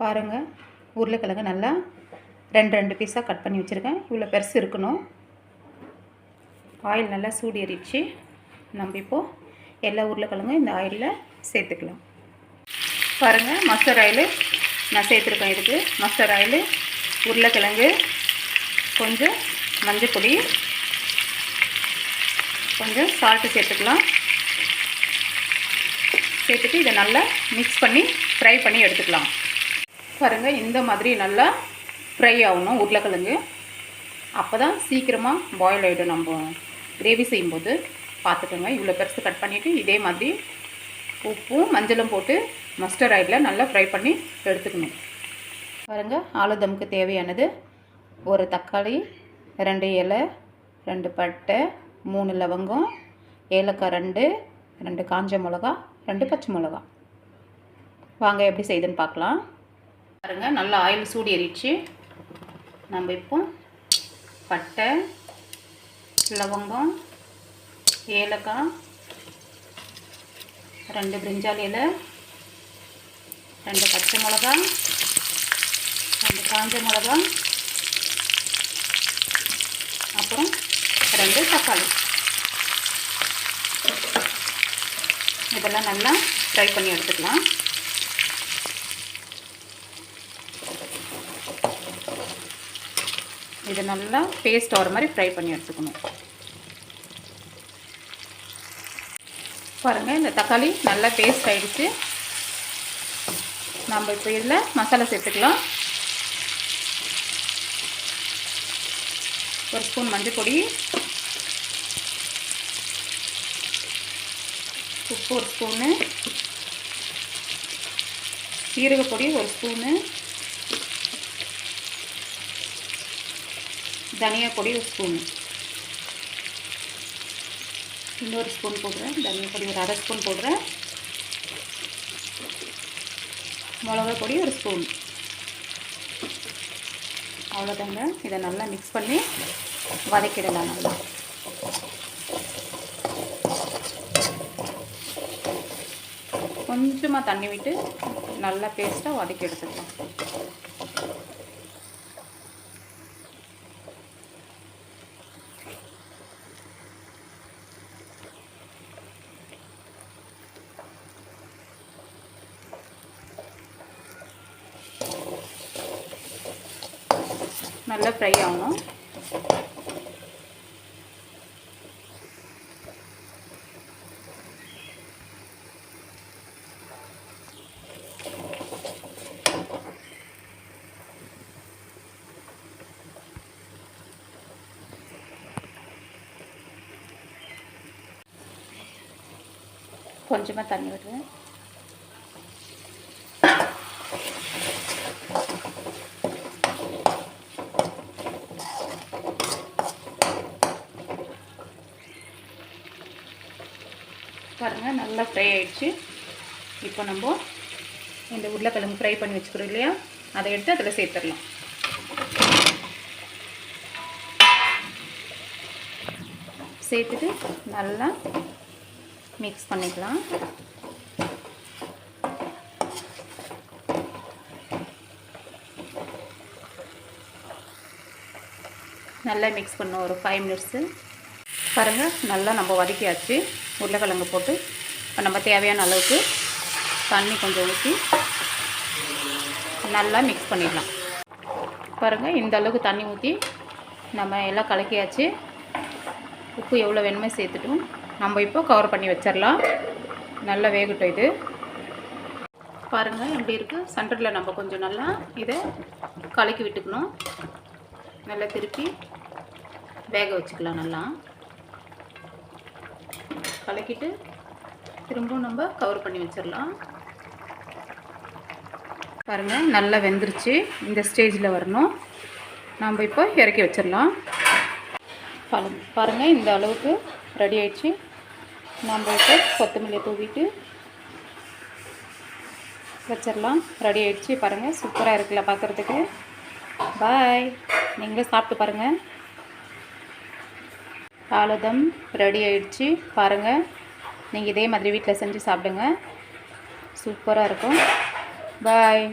பாருங்கள், உருளைக்கிழங்கு நல்லா ரெண்டு பீஸாக கட் பண்ணி வச்சுருக்கேன். இவ்வளோ பெருசு இருக்கணும். ஆயில் நல்லா சூடு ஏறிடுச்சு. நம்ம இப்போது எல்லா உருளைக்கிழங்கும் இந்த ஆயிலில் சேர்த்துக்கலாம். பாருங்கள், மஸ்டர்ட் ஆயில் நான் சேர்த்துருக்கேன். இதுக்கு மஸ்டர்ட் ஆயில், உருளைக்கிழங்கு, கொஞ்சம் மஞ்சள் பொடி, கொஞ்சம் சால்ட்டு சேர்த்துக்கலாம். சேர்த்துட்டு இதை நல்லா மிக்ஸ் பண்ணி ஃப்ரை பண்ணி எடுத்துக்கலாம். பாருங்கள், இந்த மாதிரி நல்லா ஃப்ரை ஆகணும் உருளைக்கிழங்கு. அப்போ தான் சீக்கிரமாக பாயில் ஆகிடும். நம்ம கிரேவி செய்யும்போது பார்த்துக்கோங்க. இவ்வளோ பெருசு கட் பண்ணிவிட்டு இதே மாதிரி உப்பும் மஞ்சளும் போட்டு மஸ்டர்ட் ஆயிலில் நல்லா ஃப்ரை பண்ணி எடுத்துக்கணும். பாருங்கள், ஆலுதமுக்கு தேவையானது ஒரு தக்காளி, 2 இலை, 2 பட்டை, 3 லவங்கம், ஏலக்காய் 2 காஞ்ச மிளகா, 2 பச்சை மிளகா. வாங்க எப்படி செய்யுதுன்னு பார்க்கலாம். பாருங்கள், நல்லா ஆயில் சூடு ஏறிடுச்சு. நம்ம இப்போ பட்டை, லவங்கம், ஏலக்காய், 2 பிரிஞ்சால் இலை, 2 பச்சை மிளகா, 2 காஞ்ச மிளகா, அப்புறம் 2 தக்காளி, இதெல்லாம் நல்லா ஃப்ரை பண்ணி எடுத்துக்கலாம். இது நல்லா பேஸ்ட் ஆகிற மாதிரி ஃப்ரை பண்ணி எடுத்துக்கணும். பாருங்கள், இந்த தக்காளி நல்லா பேஸ்ட் ஆகிடுச்சு. நம்ம இப்போ இதில் மசாலா சேர்த்துக்கலாம். 1 ஸ்பூன் மஞ்சள் பொடி, உப்பு 1 ஸ்பூனு, சீரகப்பொடி 1 ஸ்பூனு, தனியா பொடி 1 ஸ்பூன், இன்னொரு ஸ்பூன் போடுறேன். தனியா பொடி ஒரு 1/2 ஸ்பூன் போடுறேன். மிளகா பொடி 1 ஸ்பூன். அவ்வளோதாங்க. இதை நல்லா மிக்ஸ் பண்ணி வதக்கிடலாம். நல்லா கொஞ்சமாக தண்ணி விட்டு நல்லா பேஸ்ட்டாக வதக்கி எடுத்துக்கலாம். நல்லா ஃப்ரை ஆகணும். கொஞ்சமாக தண்ணி விடுவேன். பாருங்கள், நல்லா ஃப்ரை ஆகிடுச்சு. இப்போ நம்ம இந்த உருளைக்கிழங்கு ஃப்ரை பண்ணி வச்சுக்கிறோம் இல்லையா, அதை எடுத்து அதில் சேர்த்துடலாம். சேர்த்துட்டு நல்லா மிக்ஸ் பண்ணிக்கலாம். நல்லா மிக்ஸ் பண்ணோம் ஒரு 5 மினிட்ஸு. பாருங்கள், நல்லா நம்ம வதக்கியாச்சு. உருளைக்கிழங்கு போட்டு இப்போ நம்ம தேவையான அளவுக்கு தண்ணி கொஞ்சம் ஊற்றி நல்லா மிக்ஸ் பண்ணிடலாம். பாருங்கள், இந்த அளவுக்கு தண்ணி ஊற்றி நம்ம எல்லாம் கலக்கியாச்சு. உப்பு எவ்வளோ வேணுமோ சேர்த்துட்டோம். நம்ம இப்போ கவர் பண்ணி வச்சிடலாம். நல்லா வேகட்டும் இது. பாருங்கள் எப்படி இருக்குது. சென்டரில் நம்ம கொஞ்சம் நல்லா இதை கலக்கி விட்டுக்கணும். நல்லா திருப்பி வேக வச்சுக்கலாம். நல்லா கலக்கிட்டு திரும்பவும் நம்ம கவர் பண்ணி வச்சிடலாம். பாருங்கள், நல்லா வெந்துருச்சு. இந்த ஸ்டேஜில் வரணும். நம்ம இப்போ இறக்கி வச்சிடலாம். பாருங்கள், இந்த அளவுக்கு ரெடி ஆயிடுச்சு. நம்ம இப்போ கொத்தமல்லி தூவிட்டு வச்சிடலாம். ரெடி ஆயிடுச்சு. பாருங்கள், சூப்பராக இருக்குல்ல பார்க்குறதுக்கு. பாய். நீங்களே சாப்பிட்டு பாருங்கள். ஆலுதம் ரெடி ஆயிடுச்சு. பாருங்கள், நீங்கள் இதே மாதிரி வீட்டில் செஞ்சு சாப்பிடுங்க. சூப்பராக இருக்கும். பாய்.